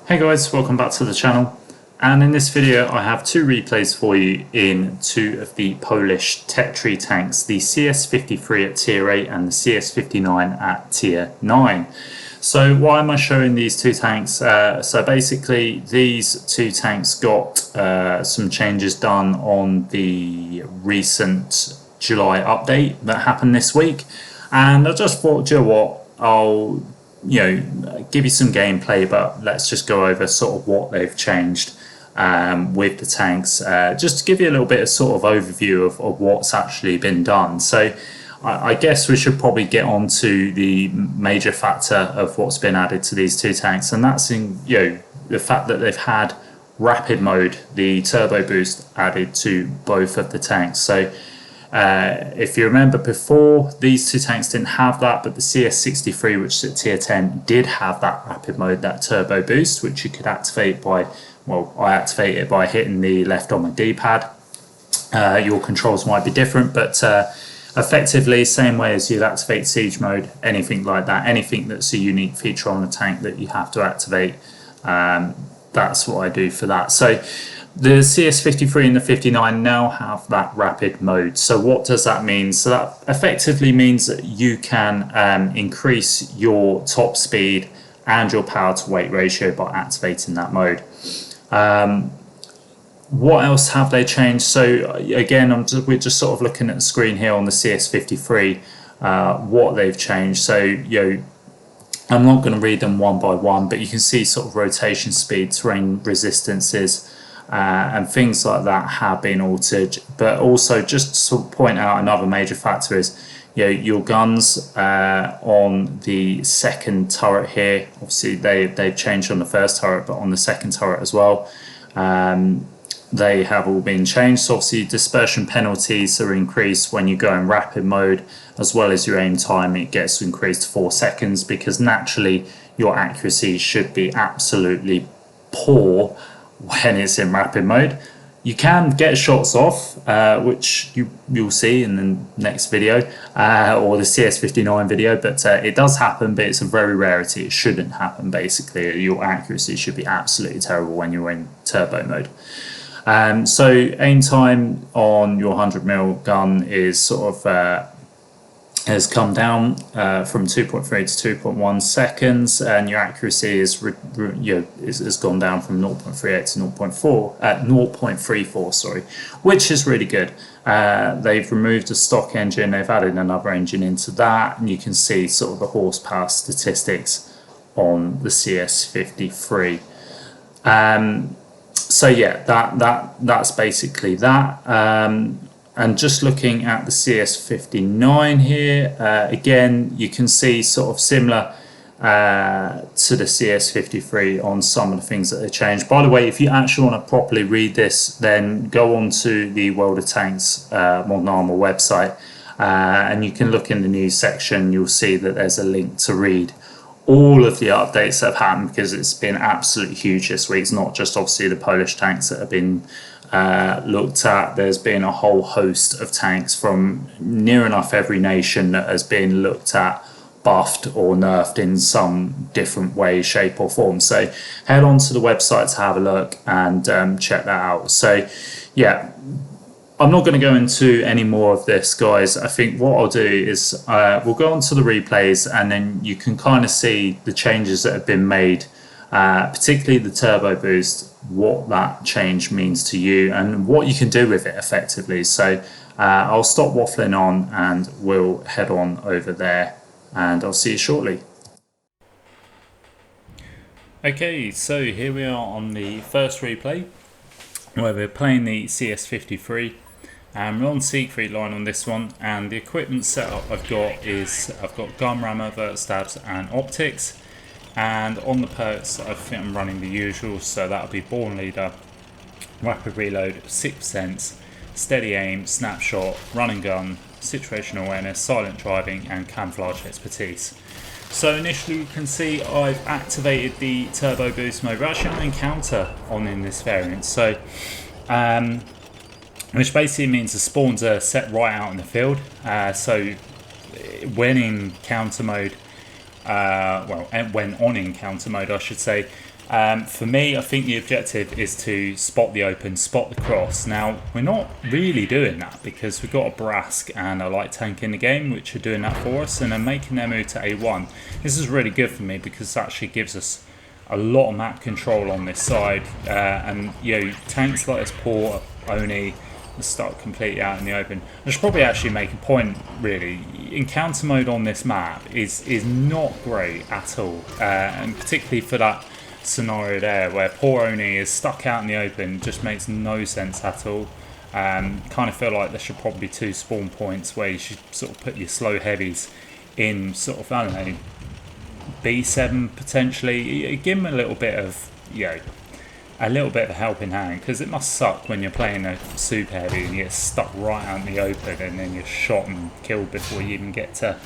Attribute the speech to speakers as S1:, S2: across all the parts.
S1: Hey guys, welcome back to the channel, and in this video I have two replays for you in two of the Polish tech tree tanks, the CS-53 at tier 8 and the CS-59 at tier 9. So why am I showing these two tanks? So basically these two tanks got some changes done on the recent July update that happened this week, and I just thought, you know what, I'll give you some gameplay, but let's just go over sort of what they've changed with the tanks, just to give you a little bit of sort of overview of what's actually been done. So I guess we should probably get on to the major factor of what's been added to these two tanks, and that's in the fact that they've had rapid mode, the turbo boost, added to both of the tanks. So if you remember before, these two tanks didn't have that, but the CS-63, which is at tier 10, did have that rapid mode, that turbo boost, which you could activate by, well, I activate it by hitting the left on my D-pad. Your controls might be different, but effectively same way as you'd activate siege mode, anything like that, anything that's a unique feature on the tank that you have to activate, that's what I do for that. So the CS-53 and the 59 now have that rapid mode. So what does that mean? So that effectively means that you can increase your top speed and your power to weight ratio by activating that mode. What else have they changed? So again, we're just sort of looking at the screen here on the CS-53, what they've changed. So I'm not going to read them one by one, but you can see sort of rotation speed, terrain resistances, and things like that have been altered. But also, just to point out, another major factor is your guns on the second turret here. Obviously they've changed on the first turret, but on the second turret as well, they have all been changed. So obviously dispersion penalties are increased when you go in rapid mode, as well as your aim time, it gets increased to 4 seconds, because naturally your accuracy should be absolutely poor when it's in rapid mode. You can get shots off, which you'll see in the next video, or the CS-59 video, but it does happen, but it's a very rarity. It shouldn't happen. Basically, your accuracy should be absolutely terrible when you're in turbo mode. So aim time on your 100mm gun is sort of has come down from 2.3 to 2.1 seconds, and your accuracy is has gone down from 0.38 to 0.34, sorry, which is really good. They've removed the stock engine, they've added another engine into that, and you can see sort of the horsepower statistics on the CS-53. So yeah, that's basically that. And just looking at the CS-59 here, again, you can see sort of similar to the CS-53 on some of the things that they changed. By the way, if you actually want to properly read this, then go on to the World of Tanks Modern Armour website, and you can look in the news section. You'll see that there's a link to read all of the updates that have happened, because it's been absolutely huge this week. It's not just obviously the Polish tanks that have been looked at. There's been a whole host of tanks from near enough every nation that has been looked at, buffed or nerfed in some different way, shape or form. So head on to the website to have a look and check that out. So yeah, I'm not going to go into any more of this, guys. I think what I'll do is we'll go on to the replays, and then you can kind of see the changes that have been made, particularly the turbo boost, what that change means to you and what you can do with it effectively. So I'll stop waffling on and we'll head on over there, and I'll see you shortly. Okay, so here we are on the first replay where we're playing the CS-53. We're on Siegfried line on this one, and the equipment setup I've got gun rammer, vert stabs and optics. And on the perks, I think I'm running the usual, so that'll be Born Leader, Rapid Reload, 6%, Steady Aim, Snapshot, Run and Gun, Situational Awareness, Silent Driving and Camouflage Expertise. So initially you can see I've activated the Turbo Boost mode. We're actually on Encounter in this variant, so which basically means the spawns are set right out in the field. So when in counter mode, when on encounter mode I should say, For me, I think the objective is to spot the open, spot the cross. Now, we're not really doing that because we've got a Brask and a light tank in the game which are doing that for us, and are making their move to A1. This is really good for me because it actually gives us a lot of map control on this side, and tanks like this poor Oni are stuck completely out in the open. I should probably actually make a point, really. Encounter mode on this map is not great at all, and particularly for that scenario there where poor Oni is stuck out in the open, just makes no sense at all. Kind of feel like there should probably be 2 spawn points where you should sort of put your slow heavies in sort of, I don't know, B7 potentially. Give them a little bit of a helping hand, because it must suck when you're playing a super heavy and you get stuck right out in the open and then you're shot and killed before you even get to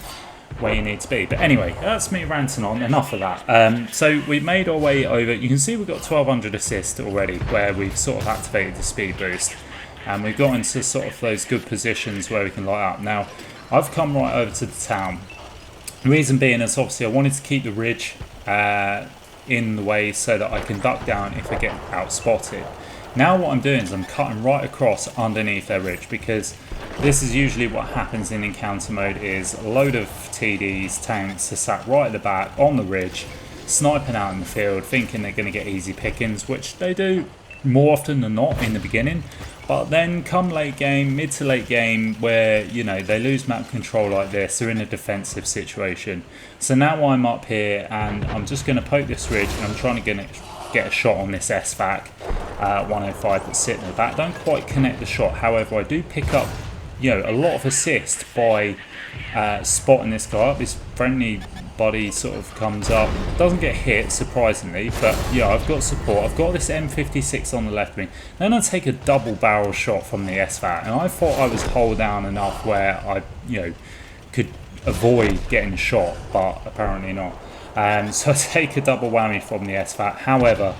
S1: where you need to be. But anyway, that's me ranting on. Enough of that. So we've made our way over. You can see we've got 1200 assist already, where we've sort of activated the speed boost, and we've got into sort of those good positions where we can light up. Now I've come right over to the town. The reason being is obviously I wanted to keep the ridge in the way so that I can duck down if I get out spotted. Now what I'm doing is I'm cutting right across underneath their ridge, because this is usually what happens in encounter mode, is a load of TDs, tanks are sat right at the back on the ridge, sniping out in the field, thinking they're going to get easy pickings, which they do more often than not in the beginning. But then come late game, mid to late game, where they lose map control like this, they're in a defensive situation. So now I'm up here and I'm just going to poke this ridge, and I'm trying to get a shot on this SVAC 105 that's sitting in the back. Don't quite connect the shot, however I do pick up a lot of assist by spotting this guy up. This friendly buddy sort of comes up, doesn't get hit surprisingly, but I've got support. I've got this M56 on the left wing. Then I take a double barrel shot from the SVAT, and I thought I was hull down enough where I could avoid getting shot, but apparently not. So I take a double whammy from the SVAT. However,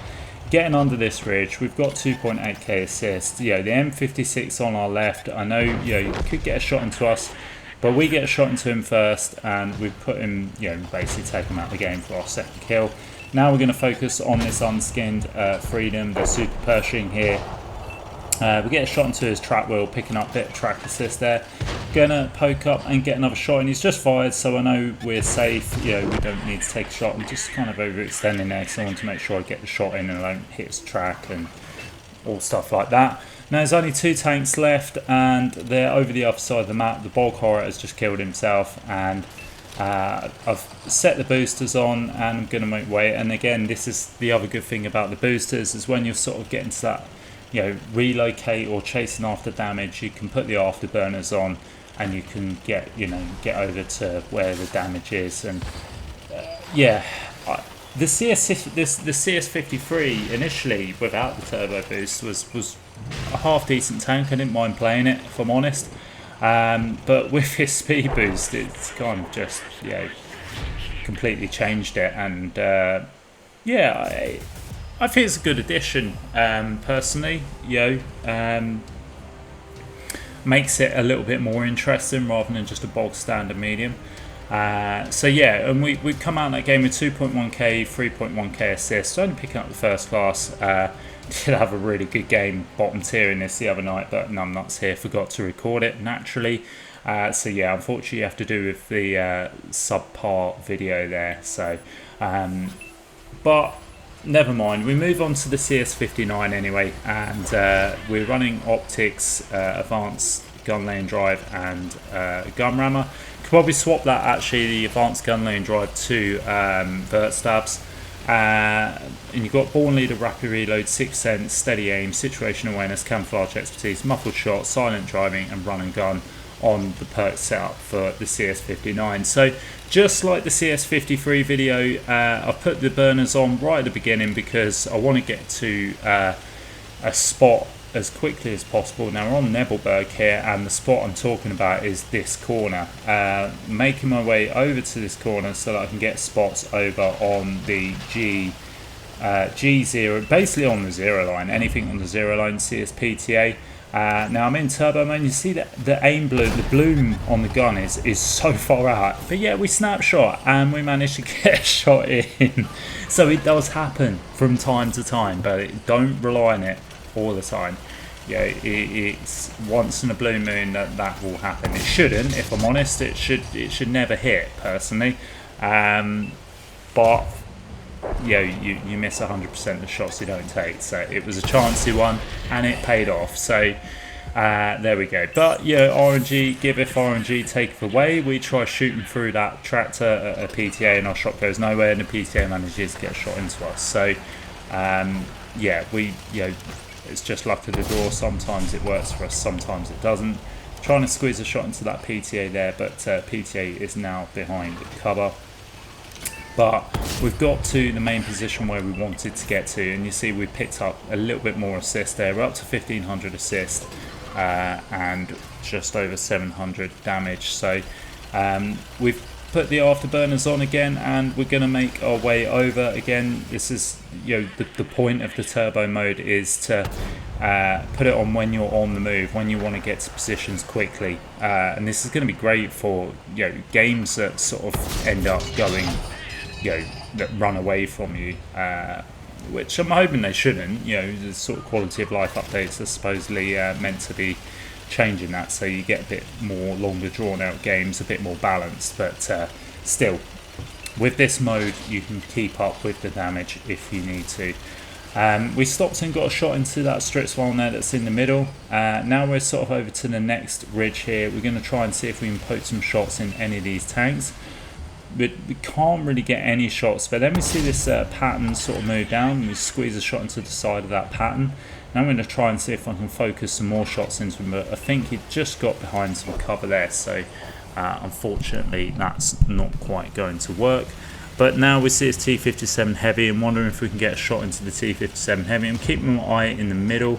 S1: getting under this ridge, we've got 2.8k assist. The M56 on our left, I know you could get a shot into us, but we get a shot into him first, and we put him, basically take him out of the game for our second kill. Now we're going to focus on this unskinned Freedom, the Super Pershing here. We get a shot into his track wheel, picking up a bit of track assist there. Gonna poke up and get another shot, and he's just fired, so I know we're safe. We don't need to take a shot. I'm just kind of overextending there, so I want to make sure I get the shot in and I don't hit his track and all stuff like that. Now there's only 2 tanks left, and they're over the other side of the map. The Bog Horror has just killed himself, and I've set the boosters on, and I'm going to make way. And again, this is the other good thing about the boosters, is when you're sort of getting to that relocate or chasing after damage, you can put the afterburners on, and you can get over to where the damage is. And the CS-53 initially without the turbo boost was a half decent tank. I didn't mind playing it, if I'm honest, but with his speed boost, it's kind of just completely changed it. And I think it's a good addition, personally. Makes it a little bit more interesting rather than just a bog standard medium. And we come out in that game with 2.1k, 3.1k assists, only picking up the first class. Did have a really good game bottom tier in this the other night, but numbnuts here forgot to record it naturally. Unfortunately you have to do with the subpar video there. So, but never mind. We move on to the CS-59 anyway, and we're running optics, advanced gun lane drive, and gun rammer. Could probably swap that, actually, the advanced gun lane drive to vert stabs. And you've got Born Leader, rapid reload, 6th sense, steady aim, situation awareness, camouflage expertise, muffled shot, silent driving, and run and gun on the perk setup for the CS-59. So just like the CS-53 video, I've put the burners on right at the beginning because I want to get to a spot as quickly as possible. Now we're on Nebelberg here, and the spot I'm talking about is this corner. Making my way over to this corner so that I can get spots over on the G0, basically on the 0 line, anything on the 0 line, CSPTA. Now I'm in turbo mode, and you see that the aim bloom, the bloom on the gun is so far out, but yeah, we snapshot and we managed to get a shot in. So it does happen from time to time, but don't rely on it all the time. Yeah, it's once in a blue moon that will happen. It shouldn't, if I'm honest. It should never hit personally, but you miss 100% of the shots you don't take. So it was a chancy one, and it paid off. So there we go. But RNG giveth, RNG taketh away. We try shooting through that tractor at a PTA, and our shot goes nowhere, and the PTA manages to get a shot into us. So it's just luck of the draw. Sometimes it works for us, sometimes it doesn't. Trying to squeeze a shot into that PTA there, but PTA is now behind cover. But we've got to the main position where we wanted to get to, and you see we picked up a little bit more assist there. We're up to 1500 assist and just over 700 damage. So we've put the afterburners on again, and we're going to make our way over again. This is the point of the turbo mode is to put it on when you're on the move, when you want to get to positions quickly, and this is going to be great for games that sort of end up going that run away from you, which I'm hoping they shouldn't. The sort of quality of life updates are supposedly meant to be changing that, so you get a bit more longer drawn out games, a bit more balanced. But still, with this mode you can keep up with the damage if you need to. We stopped and got a shot into that Stritz one there that's in the middle. Now we're sort of over to the next ridge here. We're going to try and see if we can poke some shots in any of these tanks. But we can't really get any shots, but then we see this pattern sort of move down, and we squeeze a shot into the side of that pattern. Now I'm going to try and see if I can focus some more shots into him, but I think he just got behind some cover there, so unfortunately that's not quite going to work. But now we see it's T57 heavy, and wondering if we can get a shot into the T57 heavy. I'm keeping my eye in the middle.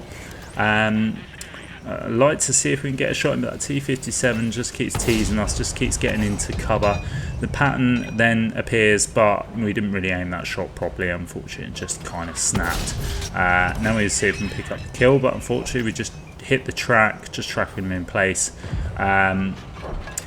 S1: I'd like to see if we can get a shot in, but that T57 just keeps teasing us, just keeps getting into cover. The pattern then appears, but we didn't really aim that shot properly. Unfortunately, it just kind of snapped. Now we see if we can pick up the kill, but unfortunately we just hit the track, just tracking him in place. And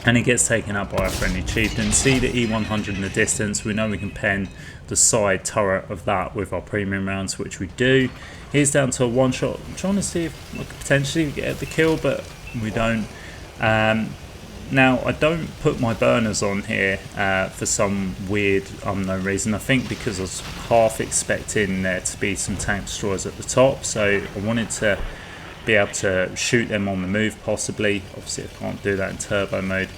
S1: he gets taken up by a friendly chieftain. See the E100 in the distance. We know we can pen the side turret of that with our premium rounds, which we do. He's down to a one shot. I'm trying to see if I could potentially get the kill, but we don't. Now I don't put my burners on here for some weird unknown reason. I think because I was half expecting there to be some tank destroyers at the top, so I wanted to be able to shoot them on the move possibly. Obviously I can't do that in turbo mode.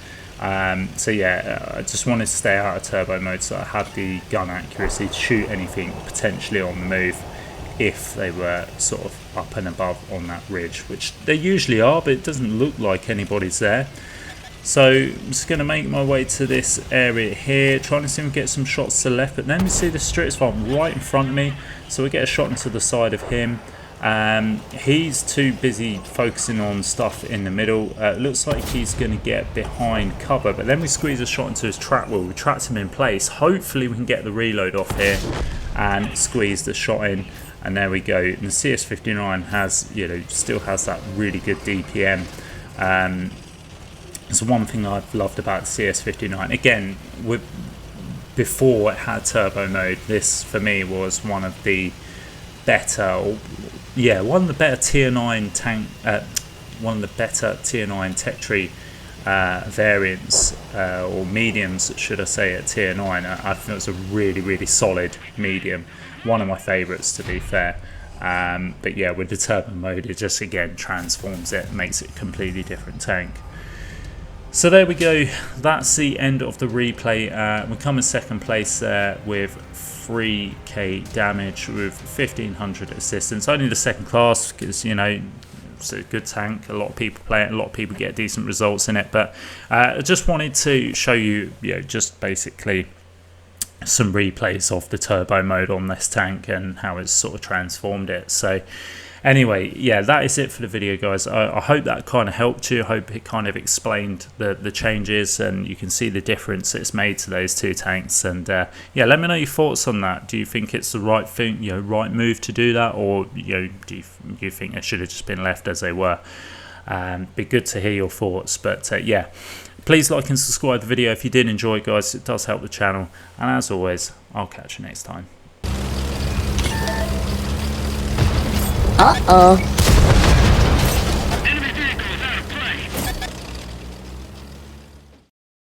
S1: So yeah, I just wanted to stay out of turbo mode so I had the gun accuracy to shoot anything potentially on the move if they were sort of up and above on that ridge, which they usually are, but it doesn't look like anybody's there. So I'm just going to make my way to this area here, trying to see if we can get some shots to the left, but then we see the Stritz one right in front of me, so we get a shot into the side of him. He's too busy focusing on stuff in the middle. Looks like he's going to get behind cover, but then we squeeze a shot into his track wheel. We trapped him in place. Hopefully we can get the reload off here and squeeze the shot in, and there we go. And the CS-59 has, still has that really good DPM. It's one thing I've loved about the CS-59. Again, before it had turbo mode, this for me was one of the better, one of the better tier 9 tank, one of the better tier 9 tech tree variants, or mediums should I say, at tier 9. I think it was a really solid medium, one of my favourites to be fair. But yeah, with the turbo mode it just again transforms it, makes it a completely different tank. So there we go, that's the end of the replay. We come in second place there with 3k damage with 1500 assistance. Only the second class because it's a good tank. A lot of people play it, a lot of people get decent results in it. But I just wanted to show you, just basically some replays of the turbo mode on this tank and how it's sort of transformed it. So Anyway, yeah, that is it for the video, guys. I hope that kind of helped you. I hope it kind of explained the changes, and you can see the difference it's made to those two tanks. And yeah, let me know your thoughts on that. Do you think it's the right thing, right move to do that, or do you think they should have just been left as they were? Be good to hear your thoughts. But yeah, please like and subscribe the video if you did enjoy, guys. It does help the channel. And as always, I'll catch you next time.
S2: Uh-oh.